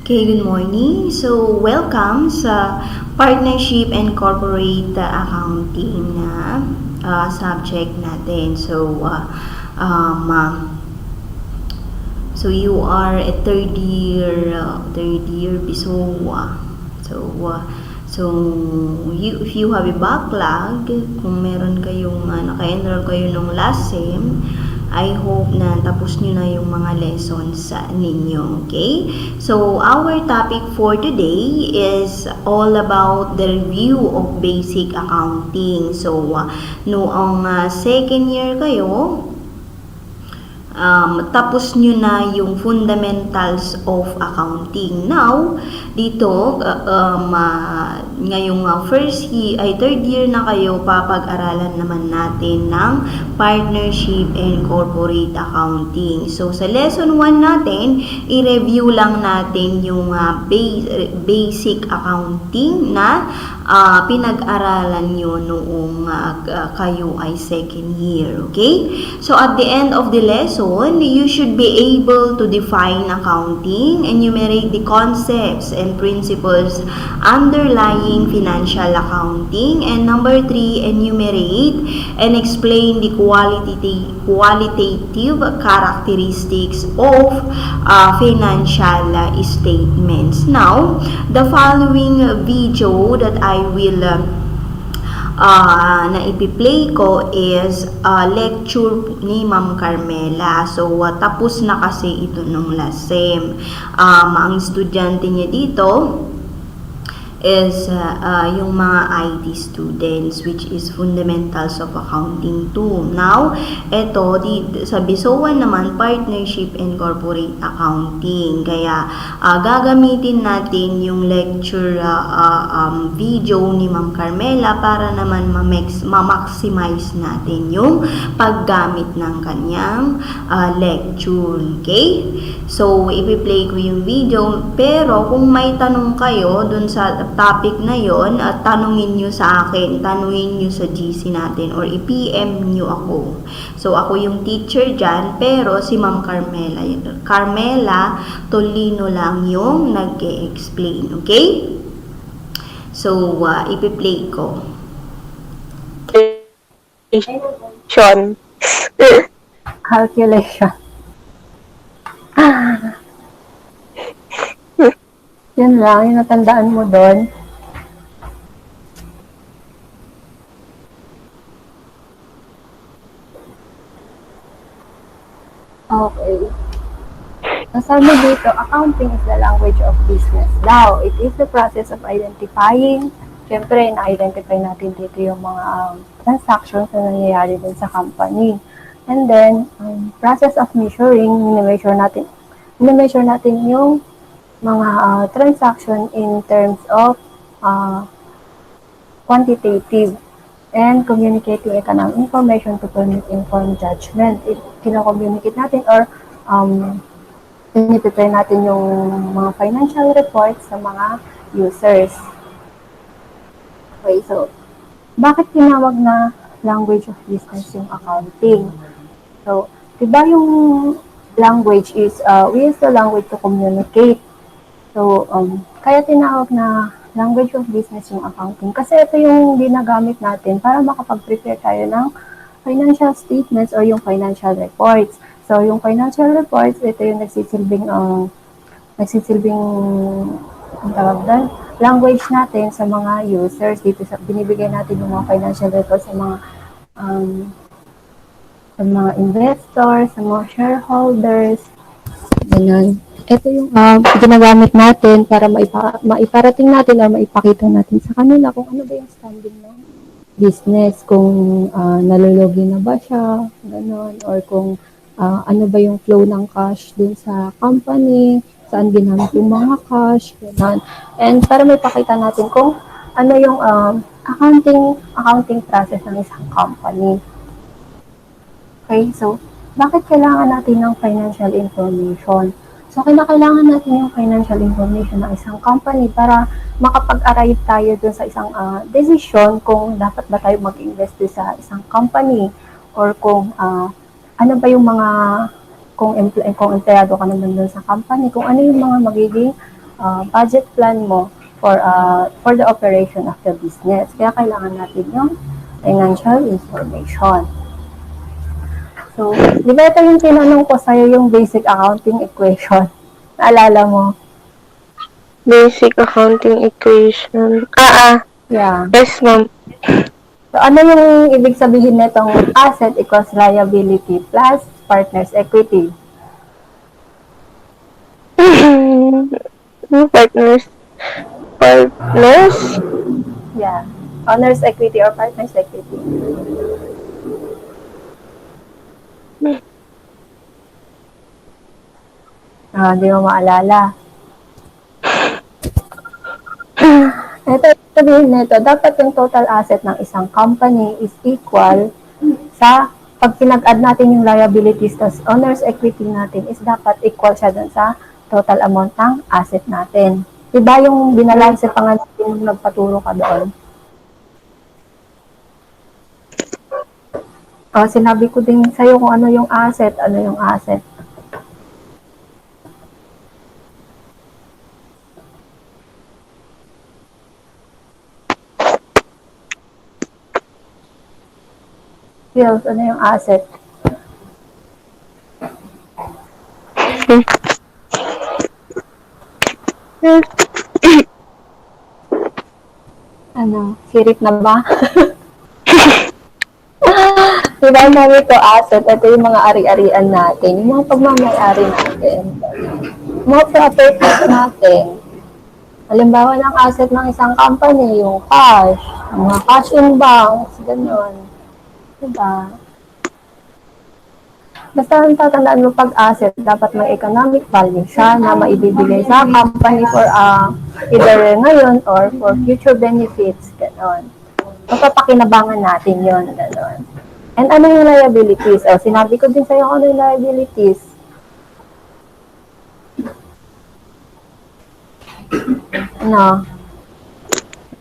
Okay, good morning. So, welcome sa Partnership and Corporate Accounting na subject natin. Um, uh, so you are a third year BSOA. So if you have a backlog, kung meron kayong naka-enroll kayo nung last sem, I hope na tapos nyo na yung mga lessons ninyo. Okay? So, our topic for today is all about the review of basic accounting. So, noong second year kayo, tapos nyo na yung fundamentals of accounting. Now, dito, ngayong third year na kayo, papag-aralan naman natin ng partnership and corporate accounting. So, sa lesson 1 natin, i-review lang natin yung basic accounting na pinag-aralan nyo noong kayo ay second year. Okay? So, at the end of the lesson, you should be able to define accounting, enumerate the concepts and principles underlying financial accounting, and number 3, enumerate and explain the qualitative characteristics of financial statements. Now, the following video that I will na ipi-play ko is lecture ni Ma'am Carmela. So, tapos na kasi ito nung last sem. Ang estudyante niya dito is yung mga IT students, which is fundamentals of accounting 2. Now, ito sa BSOA naman, partnership and corporate accounting. Kaya gagamitin natin yung lecture video ni Ma'am Carmela para naman ma-maximize natin yung paggamit ng kanyang lecture. Okay? So, ipi-play ko yung video, pero kung may tanong kayo dun sa topic na yon, at tanungin nyo sa akin, tanungin nyo sa GC natin, or i-PM nyo ako. So, ako yung teacher dyan, pero si Ma'am Carmela Tolino lang yung nag-e-explain. Okay? So, ipi-play ko. Calculation. Yun lang, yung natandaan mo doon. Okay. Nasabi dito, accounting is the language of business. Now, it is the process of identifying, syempre, na-identify natin dito yung mga transactions na nangyayari din sa company. And then, process of measuring, mini-measure natin yung mga transaction in terms of quantitative and communicating economic information to permit informed judgment. Kino-communicate natin or pinipipray natin yung mga financial reports sa mga users. Okay, so, bakit tinawag na language of business yung accounting? So, diba yung language is, we use the language to communicate. So, kaya tinawag na language of business yung accounting. Kasi ito yung ginagamit natin para makapag-prepare tayo ng financial statements or yung financial reports. So, yung financial reports, ito yung nagsisilbing language natin sa mga users. Dito binibigay natin yung mga financial reports sa mga investors, sa mga shareholders. Ganun. Ito yung ginagamit natin para maiparating natin o maipakita natin sa kanila kung ano ba yung standing ng business, kung nalulugi na ba siya, gano'n, or kung ano ba yung flow ng cash dun sa company, saan ginamit yung mga cash, gano'n. And para maipakita natin kung ano yung accounting process ng isang company. Okay, so bakit kailangan natin ng financial information? So, kailangan natin yung financial information ng isang company para makapag-arrive tayo dun sa isang decision kung dapat ba tayo mag-invest sa isang company or kung ano ba yung mga, kung empleyado ka naman dun sa company, kung ano yung mga magiging budget plan mo for the operation of the business. Kaya kailangan natin yung financial information. So, di ba ito yung tinanong ko sa'yo yung basic accounting equation? Naalala mo? Basic accounting equation. Yeah. Yes, ma'am. So, ano yung ibig sabihin nitong asset equals liability plus partner's equity? Partners. Yeah. Owner's equity or partner's equity. Hindi mo maalala. Ito, sabihin nito, dapat yung total asset ng isang company is equal sa pag pinag-add natin yung liabilities tas owner's equity natin is dapat equal siya dun sa total amount ng asset natin. Diba yung binalanse pa nga natin nung nagpaturo ka doon? Sinabi ko din sa'yo kung ano yung asset, ano yung asset. Skills, ano yung asset? Ano, sirit na ba? Diba sabi ko asset, ito yung mga ari-arian natin, yung mga pagmamayari natin, mga properties natin. Halimbawa ng asset ng isang company, yung cash, mga cash in banks, gano'n. Diba? Basta ang tatandaan mo pag asset, dapat may economic value siya na maibibigay sa company for either ngayon or for future benefits, gano'n. Mapapakinabangan natin yon gano'n. And ano yung liabilities? Sinabi ko din sa'yo ano yung liabilities. Ano?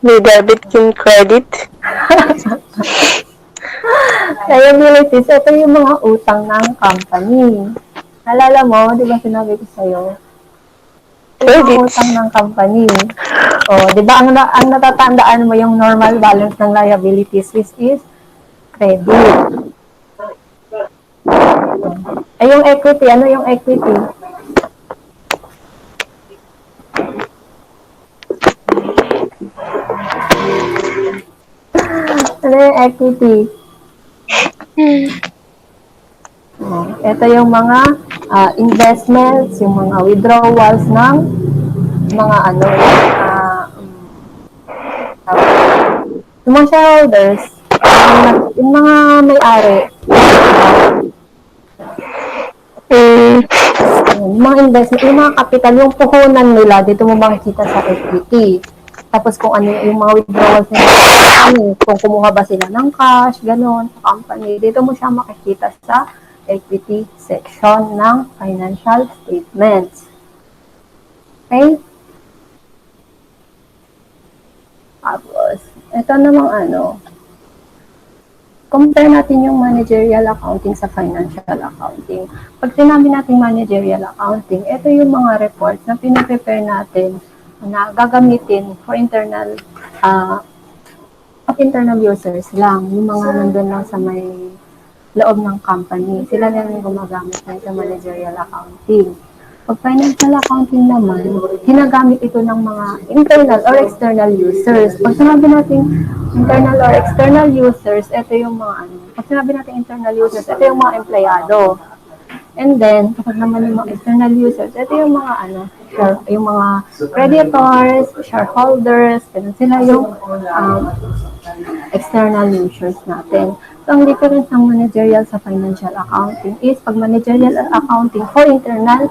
May debit and credit. Liabilities, ito yung mga utang ng company. Nalala mo, di ba sinabi ko sa'yo? Ito yung utang ng company. Di ba ang natatandaan mo yung normal balance ng liabilities, which is credit. Yung equity, ano yung equity? Ano yung equity? Ito yung mga investments, yung mga withdrawals ng mga yung mga shareholders, yung mga may-ari. Yung mga investment, yung mga capital, yung puhunan nila, dito mo makikita sa equity. Tapos kung ano yung mga withdrawals nila sa company, kung kumuha ba sila ng cash, gano'n, sa company, dito mo siya makikita sa equity section ng financial statements. Okay? Tapos, ito namang compare natin yung managerial accounting sa financial accounting. Pag sinabi natin managerial accounting, ito yung mga reports na pinaprepare natin na gagamitin for internal users lang. Yung mga nandun lang sa may loob ng company. Sila na yung gumagamit ng managerial accounting. Pag financial accounting naman, ginagamit ito ng mga internal or external users. Pag sinabi natin internal or external users, ito yung mga Pag sinabi natin internal users, ito yung mga empleyado. And then, kapag naman yung mga external users, ito yung mga yung mga creditors, shareholders, ganun sila yung external users natin. So, ang difference ng managerial sa financial accounting is pag managerial accounting for internal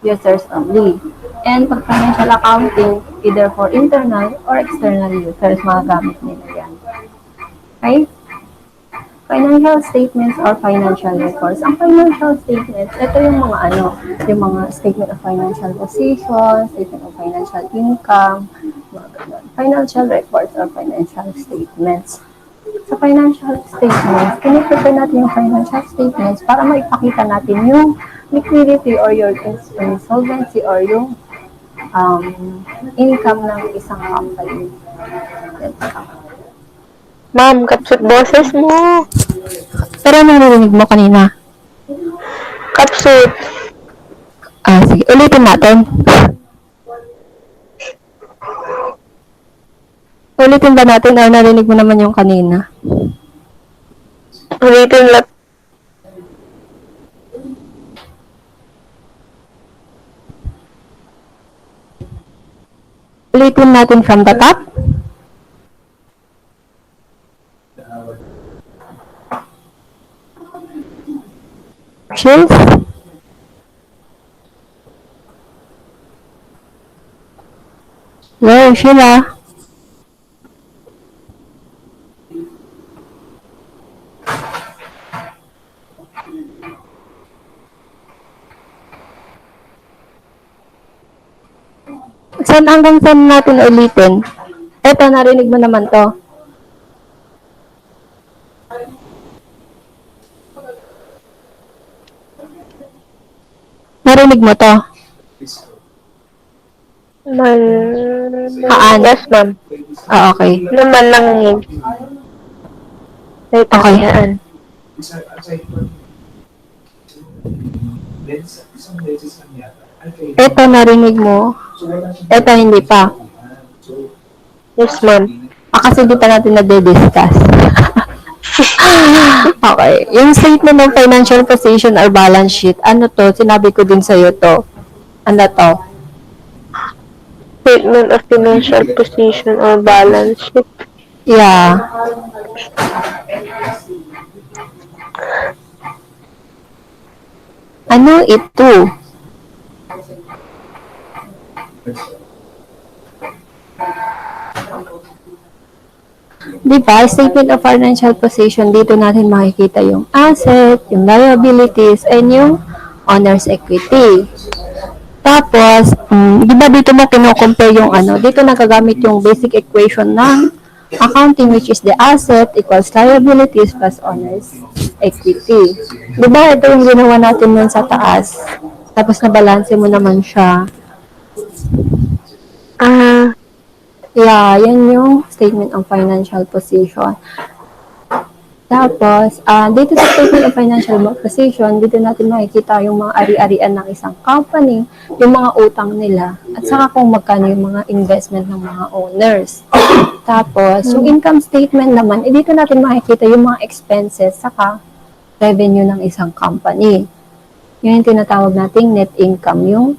users only. And pag financial accounting, either for internal or external users, magagamit nila yan. Okay? Financial statements or financial records. Ang financial statements, ito yung mga yung mga statement of financial position, statement of financial income, mga ganun. Financial records or financial statements. Sa financial statements, piniprepare natin yung financial statements para maipakita natin yung liquidity or your insolvency or yung income ng isang company. Ma'am, kapsut boses mo. Pero narinig mo kanina. Kapsut. Sige, ulitin natin. Ulitin ba natin o narinig mo naman yung kanina? Ulitin lang. Ulitin natin from the top. Cheers. Hello, Sheila. Saan hanggang saan natin ulitin? Eto, narinig mo naman to. Narinig mo to? Haan? Yes, ma'am. Okay. Naman lang yun. Okay. Haan. Eto, narinig mo. Eto, hindi pa. Yes, ma'am. Kasi di pa natin nade-discuss. Okay. Yung statement ng financial position or balance sheet, ano to? Sinabi ko din sa'yo to. Ano to? Statement of financial position or balance sheet. Yeah. Ano ito? Diba, statement of financial position, dito natin makikita yung asset, yung liabilities, and yung owner's equity. Tapos, di ba dito mo kino-compare yung ano, dito nagagamit yung basic equation ng accounting, which is the asset equals liabilities plus owner's equity. Di ba ito yung ginawa natin nun sa taas? Tapos nabalanse mo naman siya. Yeah, yan yung statement of financial position. Tapos, dito sa statement of financial position, dito natin makikita yung mga ari-arian ng isang company, yung mga utang nila, at saka kung magkano yung mga investment ng mga owners. Tapos, yung income statement naman, dito natin makikita yung mga expenses, saka revenue ng isang company. Yun yung tinatawag nating net income, yung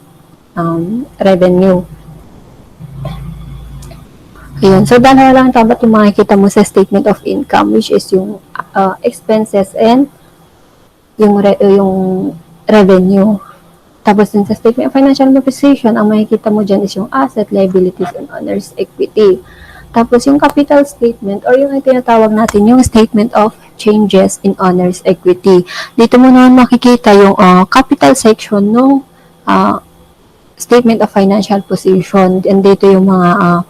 revenue. Ayun. So, dalawa lang dapat yung makikita mo sa statement of income, which is yung expenses and yung revenue. Tapos, din sa statement of financial position, ang makikita mo dyan is yung asset, liabilities, and owner's equity. Tapos, yung capital statement or yung tinatawag natin yung statement of changes in owner's equity. Dito mo naman makikita yung capital section ng statement of financial position. And dito yung mga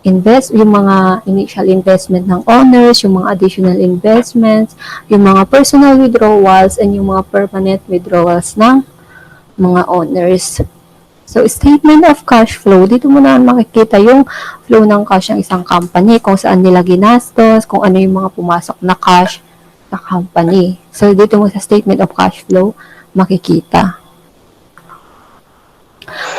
yung mga initial investment ng owners, yung mga additional investments, yung mga personal withdrawals, and yung mga permanent withdrawals ng mga owners. So, statement of cash flow, dito mo na makikita yung flow ng cash ng isang company, kung saan nila ginastos, kung ano yung mga pumasok na cash sa company. So, dito mo sa statement of cash flow, makikita.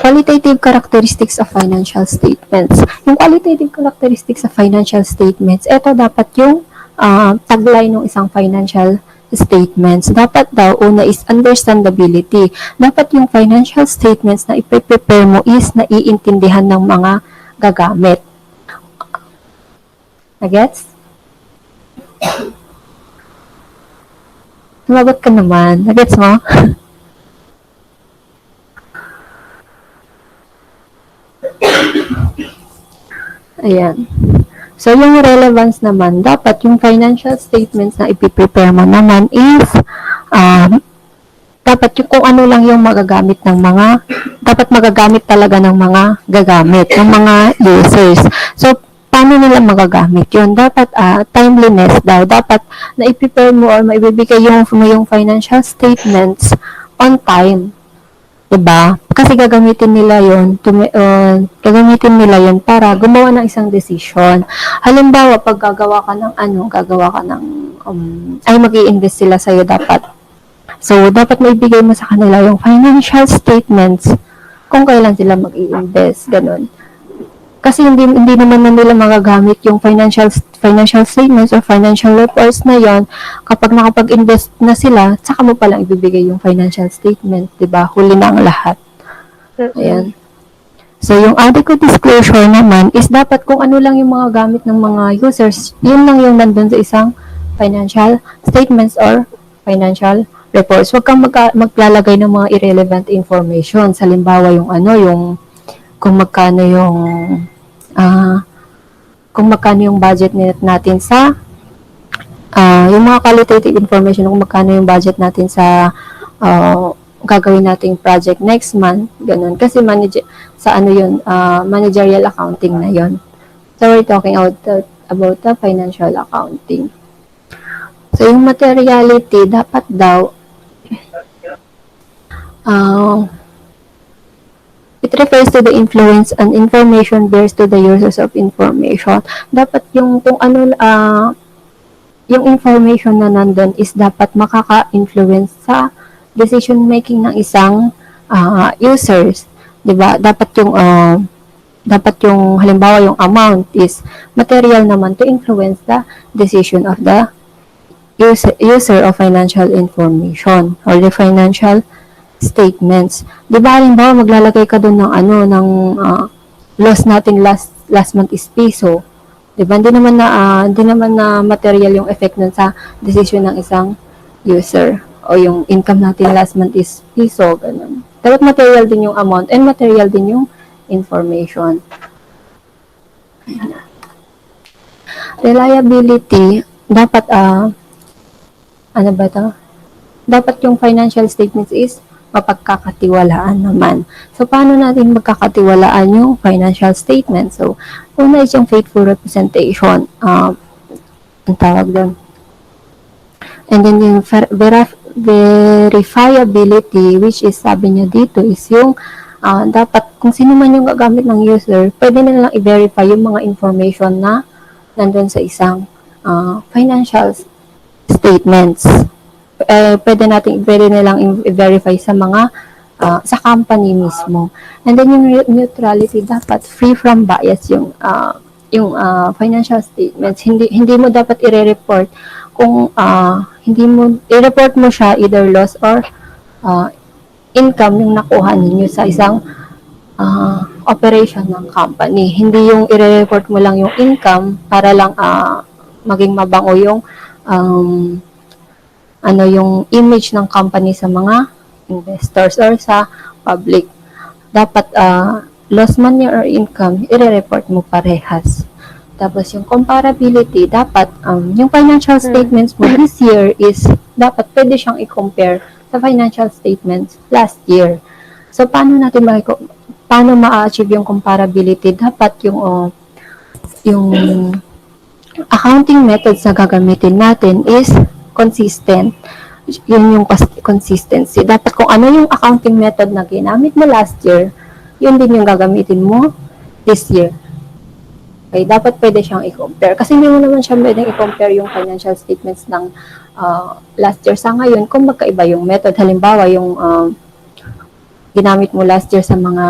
Qualitative characteristics of financial statements. Yung qualitative characteristics of financial statements, ito dapat yung tagline ng isang financial statements. Dapat daw, una is understandability. Dapat yung financial statements na ipe-prepare mo is naiintindihan ng mga gagamit. Nagets? Tumagot ka naman. Nagets mo? Ayan. So, yung relevance naman, dapat yung financial statements na ipiprepare mo naman is, dapat yung kung ano lang yung magagamit ng mga, dapat magagamit talaga ng mga gagamit, ng mga users. So, paano nila magagamit yun? Dapat, timeliness daw. Dapat na iprepare mo or maibibigay yung financial statements on time. 'Diba? Kasi gagamitin nila yun para gumawa ng isang desisyon. Halimbawa, pag gagawa ka ng, ay mag-i-invest sila sa'yo dapat. So, dapat maibigay mo sa kanila yung financial statements kung kailan sila mag-i-invest, ganun. Kasi hindi naman na nila magagamit yung financial statements or financial reports na yon kapag nakapag-invest na sila, saka mo palang ibibigay yung financial statement, 'di ba? Huli na ang lahat. Ayan. So, yung adequate disclosure naman is dapat kung ano lang yung mga gamit ng mga users, yun lang yung nandun sa isang financial statements or financial reports. Huwag kang maglalagay ng mga irrelevant information. Halimbawa, yung kung magkano yung budget natin sa yung mga qualitative information kung magkano yung budget natin sa gagawin nating project next month, ganun. Kasi managerial accounting na yon. So, we're talking about the financial accounting. So, yung materiality, dapat daw it refers to the influence and information bears to the users of information. Dapat yung yung information na nandun is dapat makaka-influence sa decision making ng isang users, 'di ba? Dapat yung halimbawa yung amount is material naman to influence the decision of the user of financial information or the financial statements. 'Di ba halimbawa maglalagay ka doon ng loss natin last month is piso. 'Di ba? Hindi naman na material yung effect nun sa decision ng isang user o yung income natin last month is piso, ganun. Dapat material din yung amount and material din yung information. Reliability, dapat dapat yung financial statements is mapagkakatiwalaan naman. So, paano natin magkakatiwalaan yung financial statement? So, una is yung faithful representation. Ang tawag doon. And then yung verifiability, which is sabi nyo dito, is yung dapat kung sino man yung gagamit ng user, pwede na lang i-verify yung mga information na nandun sa isang financial statements. Pwede nilang i-verify sa mga sa company mismo. And then yung neutrality, dapat free from bias yung financial statements. Hindi mo dapat i-report kung i-report mo siya either loss or income yung nakuha ninyo sa isang operation ng company. Hindi yung i-report mo lang yung income para lang maging mabango yung yung image ng company sa mga investors or sa public. Dapat loss man or income, i-report mo parehas. Tapos yung comparability, dapat yung financial statements mo this year is dapat pwede siyang i-compare sa financial statements last year. So paano ma-achieve yung comparability? Dapat yung accounting methods na gagamitin natin is consistent. Yun yung consistency. Dapat kung ano yung accounting method na ginamit mo last year, yun din yung gagamitin mo this year. Okay, dapat pwede siyang i-compare. Kasi hindi mo naman siya pwedeng i-compare yung financial statements ng last year sa ngayon kung magkaiba yung method. Halimbawa, yung ginamit mo last year sa mga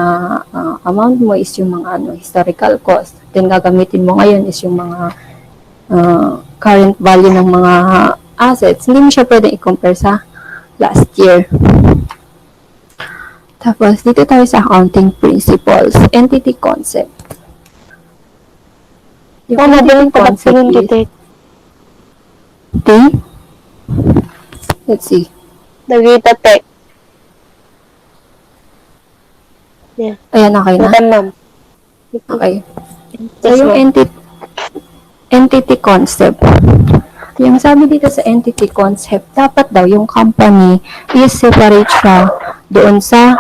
amount mo is yung mga historical cost. Then gagamitin mo ngayon is yung mga current value ng mga assets. Hindi mo siya pwedeng i-compare sa last year. Tapos, dito tayo sa accounting principles. Entity concept. Yung entity concept is... Let's see. Nagita tech. Yeah. Ayan, okay na. Ma'am. Okay. So, yung entity concept. Yung sabi dito sa entity concept, dapat daw yung company is separate siya doon sa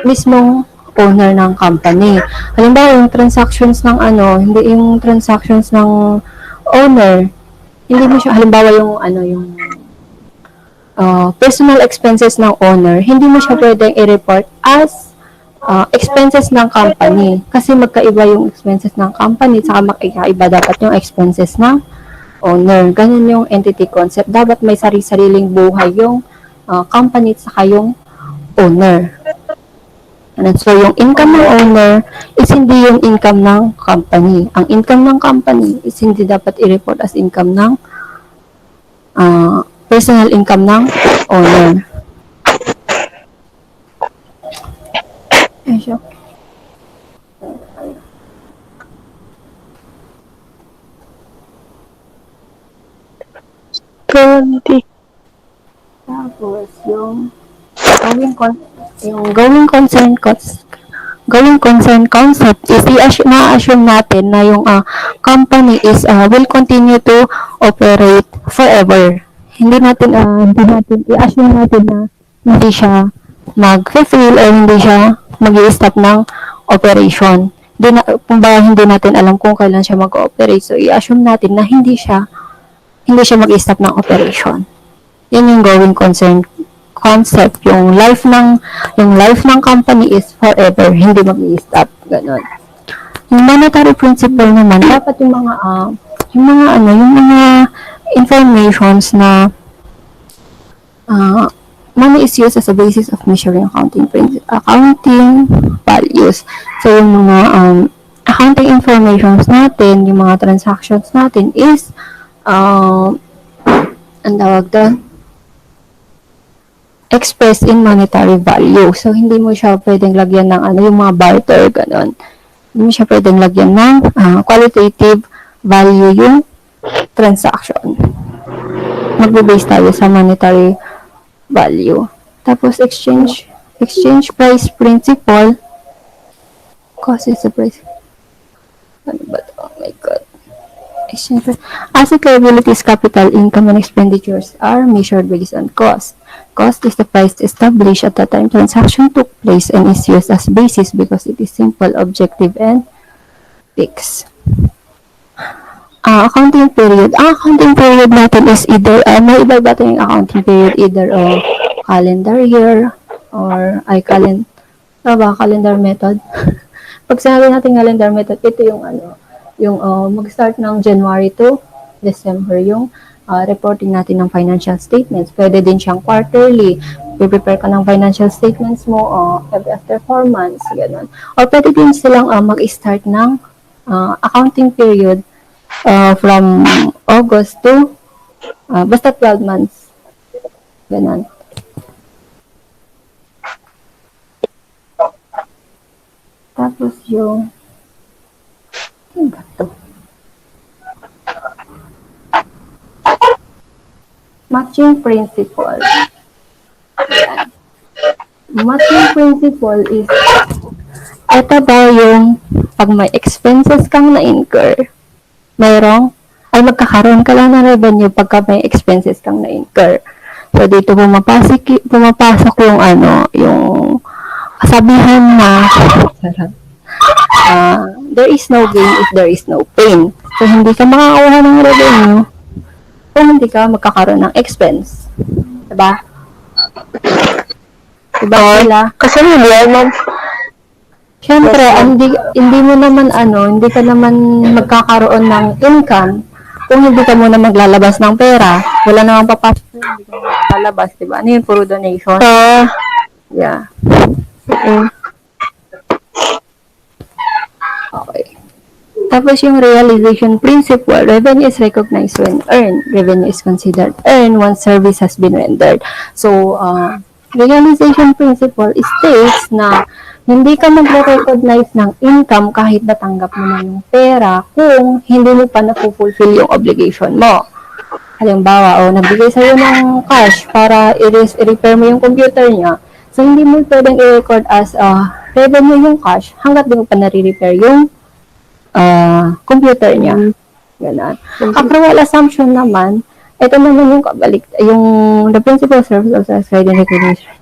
mismong owner ng company. Halimbawa, yung transactions ng hindi yung transactions ng owner, hindi mo siya, halimbawa yung personal expenses ng owner, hindi mo siya pwedeng i-report as expenses ng company. Kasi magkaiba yung expenses ng company, saka magkaiba dapat yung expenses ng owner. Ganun yung entity concept. Dapat may sari-sariling buhay yung company saka yung owner. And so, yung income ng owner is hindi yung income ng company. Ang income ng company is hindi dapat i-report as income ng personal income ng owner. Ayun. Tapos, going concern concept is na-assume natin na yung company is will continue to operate forever. Hindi natin i-assume natin na hindi siya mag-fulfill or hindi siya mag-i-stop ng operation. Hindi natin alam kung kailan siya mag-ooperate. So, i-assume natin na hindi siya mag-i-stop ng operation. Yan yung going concern concept. Yung life ng company is forever, hindi mag-i-stop. Ganon. Yung monetary principle naman, dapat yung mga informations na money is used as a basis of measuring accounting values. So, yung mga accounting informations natin, yung mga transactions natin is ang tawag doon, expressed in monetary value. So, hindi mo siya pwedeng lagyan ng yung mga barter, ganon. Hindi mo siya pwedeng lagyan ng qualitative value yung transaction. Magbe-base tayo sa monetary value. Tapos, exchange price principle. Cost is the price. Ano ba ito? Oh my God. Asset, liabilities, capital, income, and expenditures are measured based on cost. Cost is the price established at the time transaction took place and is used as basis because it is simple, objective, and fixed. Accounting period. Ang accounting period natin is either, may iba-iba tayong accounting period, either calendar year or calendar method. Pag sinabi natin calendar method, ito yung mag-start ng January to December yung reporting natin ng financial statements. Pwede din siyang quarterly. Prepare ka ng financial statements mo every after 4 months. Ganun. Or pwede din silang mag-start ng accounting period from August to basta 12 months. Ganun. Tapos yung matching principle. Ayan. Matching principle is ito daw yung pag may expenses kang na-incur, magkakaroon ka lang ng revenue pagka may expenses kang na-incur. So, dito pumapasok yung yung kasabihan na there is no gain if there is no pain. So, hindi ka makakakuha ng revenue kung hindi ka magkakaroon ng expense. Diba? Diba sila? Kasi hindi ma'am. Siyempre, hindi mo naman hindi ka naman magkakaroon ng income kung hindi ka muna maglalabas ng pera. Wala namang papasok na hindi ka maglalabas, diba? Ano yun? Puro donation? Yeah. Okay. Tapos yung realization principle, revenue is recognized when earned. Revenue is considered earned once service has been rendered. So, realization principle states na hindi ka magre-recognize ng income kahit natanggap mo na yung pera kung hindi mo pa na-fulfill yung obligation mo. Halimbawa, nagbigay sa'yo ng cash para i-repair mo yung computer niya. So, hindi mo pwedeng i-record as revenue yung cash hanggat di mo pa nare-repair yung computer niya. Ganun. Accrual assumption naman, ito naman yung the principal service of satisfied and recognition.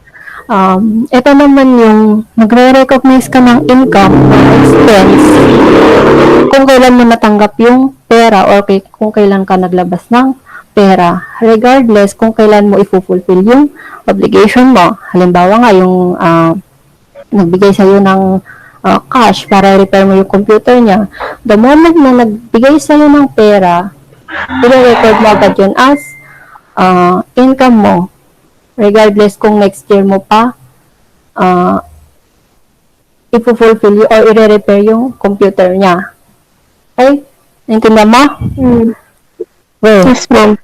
Ito naman yung nagre-recognize ka ng income or expense kung kailan mo natanggap yung pera or kung kailan ka naglabas ng pera regardless kung kailan mo i-fulfill yung obligation mo. Halimbawa nga yung nagbigay sa'yo ng cash para repair mo yung computer niya. The moment na nagbigay sa'yo ng pera, i-record mo agad yun as income mo. Regardless kung next year mo pa i-fulfill or i-repair yung computer niya. Okay? Naintindihan mo? Well, Yes, ma'am.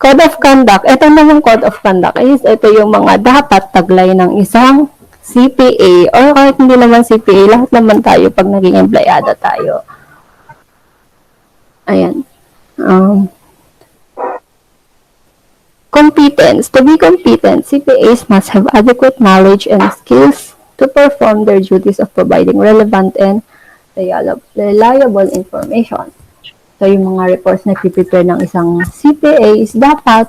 Code of Conduct. Ito naman Code of Conduct is ito yung mga dapat taglay ng isang CPA or kahit hindi naman CPA, lahat naman tayo pag naging empleyado tayo. Ayan. Competence. To be competent, CPAs must have adequate knowledge and skills to perform their duties of providing relevant and reliable information. So, yung mga reports na prepare ng isang CPA is dapat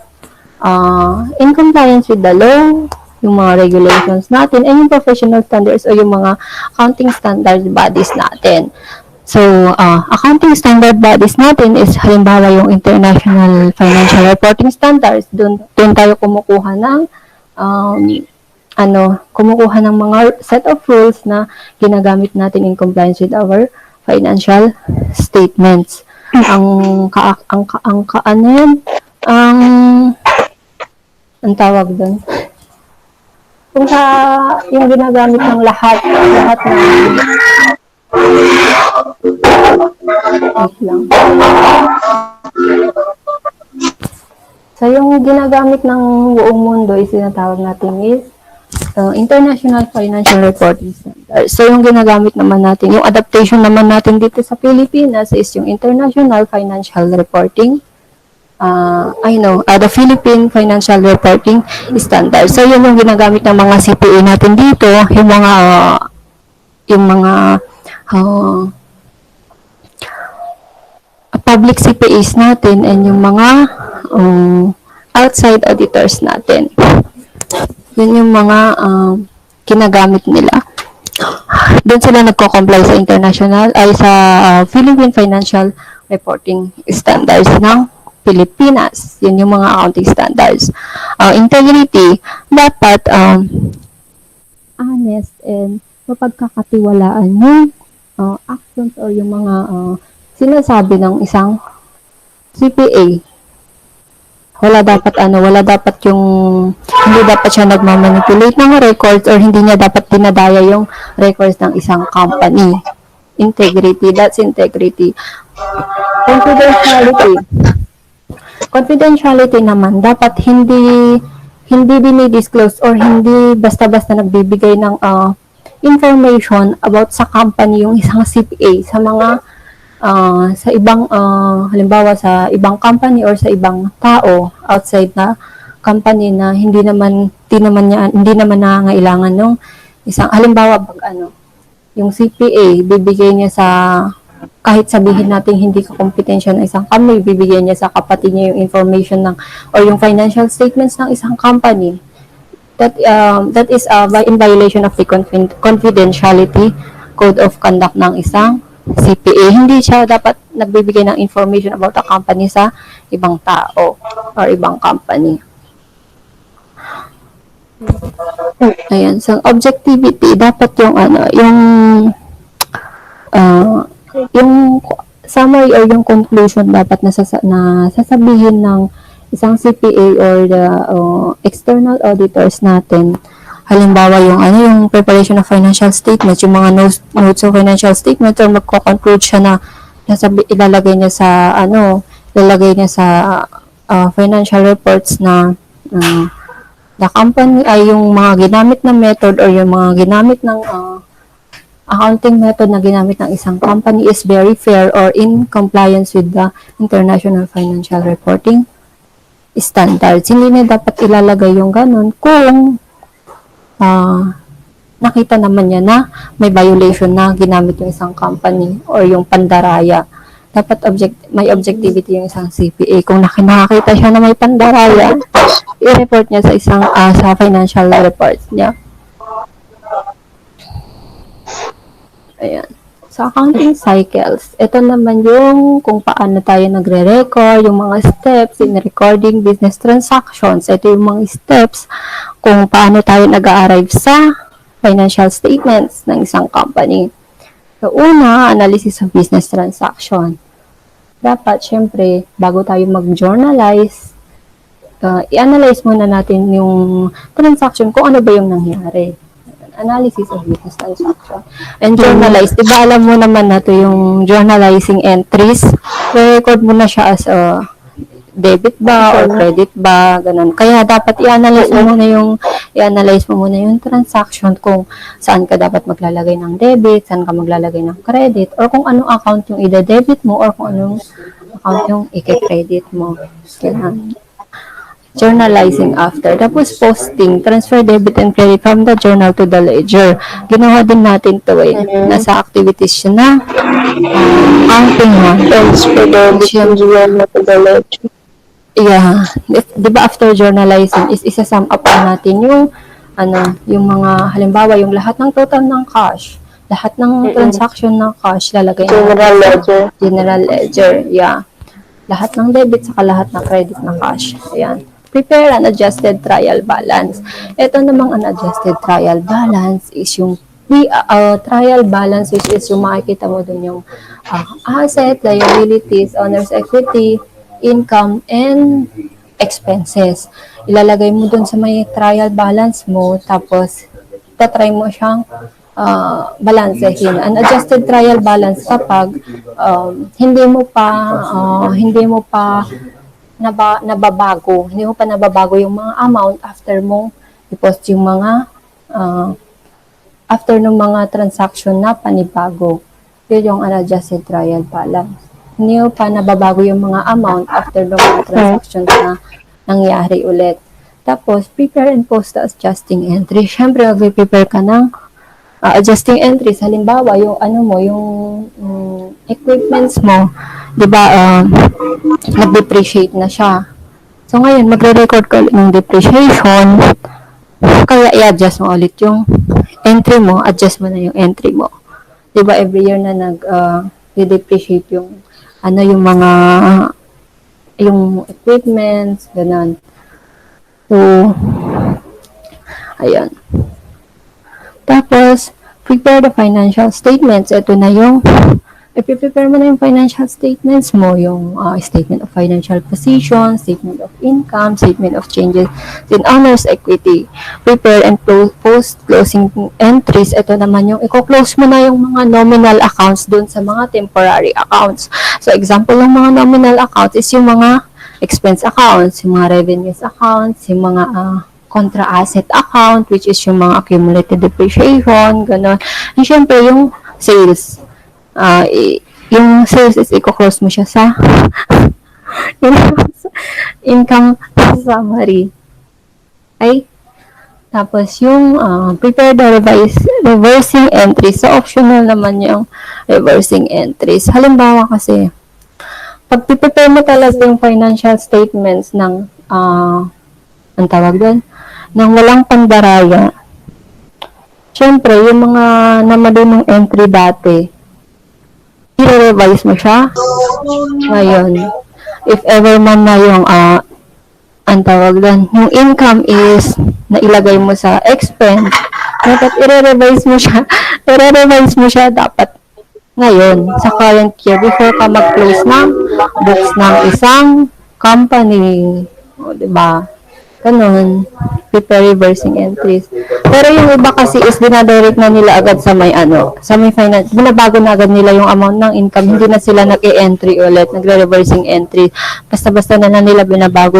in compliance with the law, yung mga regulations natin, and yung professional standards o yung mga accounting standard bodies natin. So, accounting standard bodies natin is halimbawa yung International Financial Reporting Standards. Doon tayo kumukuha ng kumukuha ng mga set of rules na ginagamit natin in compliance with our financial statements. Ang tawag doon. Kung sa yung ginagamit ng lahat ng wait lang. So, yung ginagamit ng buong mundo is sinatawag natin is International Financial Reporting Standards. So, yung ginagamit naman natin, yung adaptation naman natin dito sa Pilipinas is yung International Financial Reporting the Philippine Financial Reporting Standards. So, yun yung ginagamit ng mga CPA natin dito, yung mga public CPAs natin and yung mga outside auditors natin. Yun yung mga ginagamit nila. Doon sila nagko-comply sa Philippine Financial Reporting Standards ng Pilipinas. Yun yung mga accounting standards. Integrity, dapat honest and mapagkakatiwalaan yung actions or yung mga sinasabi ng isang CPA. Wala dapat hindi dapat siya nagmamanipulate ng records or hindi niya dapat dinadaya yung records ng isang company. Integrity, that's integrity. Confidentiality naman, dapat hindi dinidisclose or hindi basta-basta nagbibigay ng information about sa company yung isang CPA sa mga sa ibang halimbawa sa ibang company or sa ibang tao outside na company na hindi naman nangangailangan ng isang halimbawa pag yung CPA bibigay niya sa kahit sabihin natin hindi ka kompetensya ng isang company, bibigyan niya sa kapatid niya yung information or yung financial statements ng isang company. That is in violation of the confidentiality code of conduct ng isang CPA. Hindi siya dapat nagbibigay ng information about a company sa ibang tao or ibang company. Ayan, so objectivity dapat yung summary or yung conclusion dapat na sasabihin ng isang CPA or the external auditors natin. Halimbawa yung preparation of financial statements, yung mga notes of financial statements or magko-conclude siya na ilalagay niya sa financial reports na the company ay yung mga ginamit na method or yung mga ginamit ng accounting method na ginamit ng isang company is very fair or in compliance with the International Financial Reporting Standards. Hindi na dapat ilalagay yung ganun kung nakita naman niya na may violation na ginamit yung isang company or yung pandaraya. Dapat may objectivity yung isang CPA. Kung nakakita siya na may pandaraya, i-report niya sa financial reports niya. Ayan. Sa accounting cycles, ito naman yung kung paano tayo nagre-record, yung mga steps in recording business transactions. Ito yung mga steps kung paano tayo nag-arrive sa financial statements ng isang company. So, una, analysis of business transaction. Dapat, syempre, bago tayo mag-journalize, i-analyze muna natin yung transaction kung ano ba yung nangyari. Analysis of business transaction. And journalize, di ba alam mo naman na to yung journalizing entries, record mo na siya as a debit ba or credit ba, ganun. Kaya dapat i-analyze mo muna yung transaction kung saan ka dapat maglalagay ng debit, saan ka maglalagay ng credit, or kung anong account yung ide-debit mo or kung anong account yung i-credit mo. Ganun. Journalizing after. Tapos posting, transfer debit and credit from the journal to the ledger. Ginawa din natin to Nasa activities siya na counting ha. Transfer debit and journal to the ledger. Yeah. Di ba after journalizing is isa-sum up natin yung yung mga halimbawa yung lahat ng total ng cash, lahat ng transaction ng cash lalagay General ledger. General ledger. Yeah. Lahat ng debit saka lahat ng credit na cash. Ayan. Prepare an adjusted trial balance. Ito namang unadjusted trial balance is yung trial balance which is yung makikita mo dun yung asset, liabilities, owner's equity, income, and expenses. Ilalagay mo dun sa may trial balance mo, tapos tatry mo siyang balansehin. An adjusted trial balance kapag hindi mo pa nababago yung mga amount after mong i-post yung mga after ng mga transaction na panibago. Yun yung unadjusted trial balance. Hindi mo pa nababago yung mga amount after ng mga transactions na nangyari ulit. Tapos, prepare and post the adjusting entry. Siyempre, mag-prepare ka ng adjusting entries. Halimbawa, yung yung equipments mo, di ba, nag-depreciate na siya. So, ngayon, magre-record ka ulit ng depreciation. Kaya, i-adjust mo ulit yung entry mo. Adjust mo na yung entry mo. Di ba, every year na nag-depreciate yung yung equipments, ganun. So, ayan. Tapos, prepare the financial statements. Ito na yung, i-prepare mo na yung financial statements mo, yung statement of financial position, statement of income, statement of changes in owner's equity. Prepare and post closing entries. Ito naman yung, i-close mo na yung mga nominal accounts dun sa mga temporary accounts. So, example ng mga nominal accounts is yung mga expense accounts, yung mga revenues accounts, yung mga contra asset account, which is yung mga accumulated depreciation, gano'n. And syempre, yung sales. Yung sales is i-close mo siya sa income summary. Tapos yung prepare the reversing entries. So, optional naman yung reversing entries. Halimbawa kasi, pag prepare mo talaga yung financial statements ng ang tawag doon, nang walang pandaraya. Siyempre, yung mga namadunong entry dati, i-revise mo siya. Ngayon, if ever man na yung, ang tawag doon, yung income is nailagay mo sa expense, dapat i-revise mo siya. I-revise mo siya dapat ngayon, sa current year, before ka mag-close ng books ng isang company. O, diba? Ganun. Prepare reversing entries. Pero yung iba kasi is dinadirect na nila agad sa may finance. Binabago na agad nila yung amount ng income. Hindi na sila nag-e-entry ulit. Nagre-reversing entry. Basta-basta na nila binabago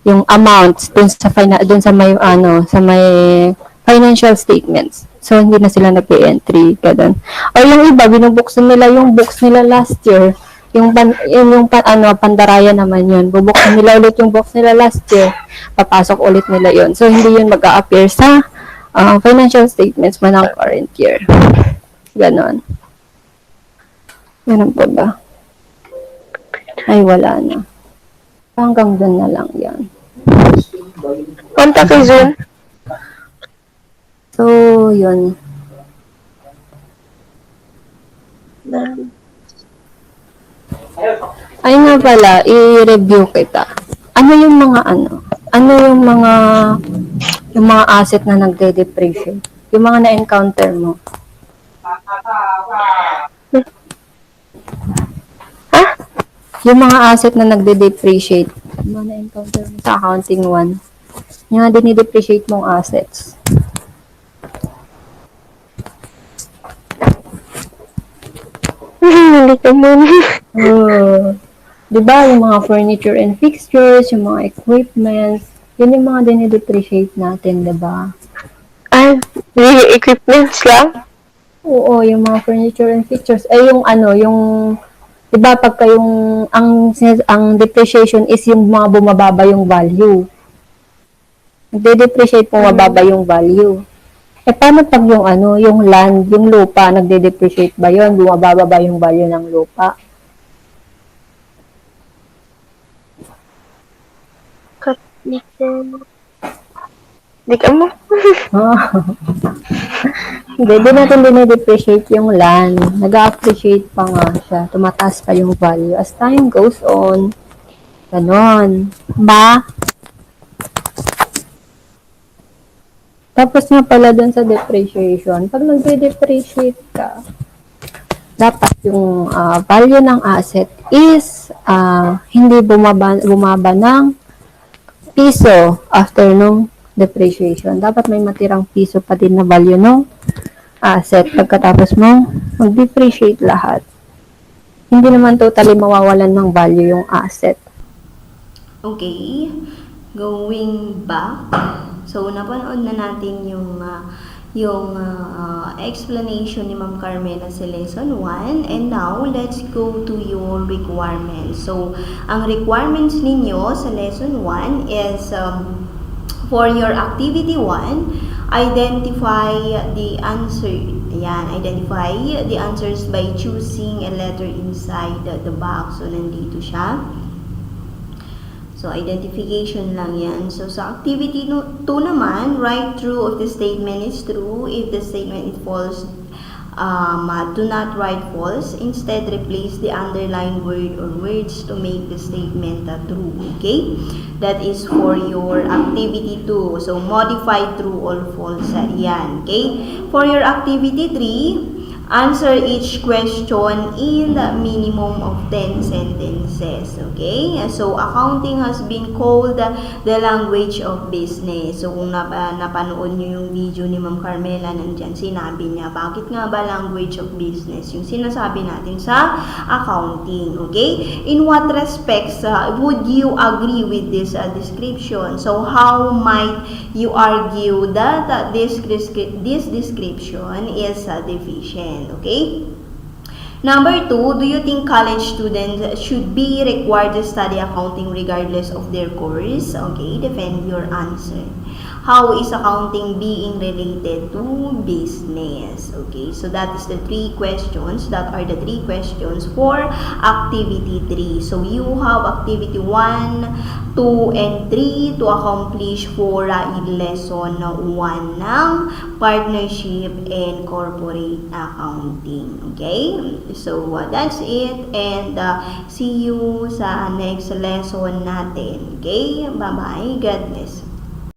yung amounts dun sa may financial statements. So, hindi na sila nag-e-entry. Ganun. O yung iba, binubuksan nila yung books nila last year. Yung pandaraya naman yun. Bubuksan nila ulit yung box nila last year. Papasok ulit nila yun. So, hindi yun mag-a-appear sa financial statements mo ng current year. Ganon. Ganon po ba? Ay, wala na. Hanggang dun na lang yan. Kontak kay Zoom. So, yun. nga pala, i-review kita. Ano yung mga ano yung mga asset na nagde-depreciate? Yung mga na-encounter mo? Ha? Yung mga asset na nagde-depreciate, yung mga na-encounter mo sa accounting 1, yung mga dinidepreciate mong assets. Hindi ka muna. Di ba, yung mga furniture and fixtures, yung mga equipments, yun yung mga dinidepreciate natin, di ba? Ay, yung equipments lang? Oo, yung mga furniture and fixtures. Eh, yung yung, di ba, pagka yung, ang depreciation is yung mga bumababa yung value. Nagde-depreciate kung mababa yung value. Eh, paano pag yung yung land, yung lupa, nagde-depreciate ba yun? Bumababa ba yung value ng lupa? Di ka mo. Hindi, di natin dinidepreciate yung land. Nag-appreciate pa nga siya. Tumataas pa yung value. As time goes on, ganon. Ba? Tapos nga pala dun sa depreciation, pag nagde-depreciate ka, dapat yung value ng asset is hindi bumaba ng piso after nung depreciation. Dapat may matirang piso pa din na value ng asset pagkatapos mo mag-depreciate lahat. Hindi naman totally mawawalan ng value yung asset. Okay, going back. So, napanood na natin yung explanation ni Ma'am Carmela sa lesson 1. And now, let's go to your requirements. So, ang requirements ninyo sa lesson 1 is for your activity 1, identify the answer. Ayan, identify the answers by choosing a letter inside the box. So, nandito siya. So, identification lang yan. So, sa activity 2 naman, write true if the statement is true. If the statement is false, do not write false. Instead, replace the underlined word or words to make the statement true. Okay? That is for your activity 2. So, modify true or false. Yan. Okay? For your activity 3, answer each question in the minimum of 10 sentences. Okay? So, accounting has been called the language of business. So, kung napanood nyo yung video ni Ma'am Carmela, nandyan sinabi niya, bakit nga ba language of business? Yung sinasabi natin sa accounting. Okay? In what respects would you agree with this description? So, how might you argue that this description is deficient? Okay? Number 2, do you think college students should be required to study accounting regardless of their course? Okay, defend your answer. How is accounting being related to business? Okay, so that is the 3 questions. That are the 3 questions for activity 3. So you have activity 1, 2, and 3 to accomplish for lesson 1 ng partnership and corporate accounting. Okay, so that's it, and see you sa next lesson natin. Okay, bye-bye. God bless.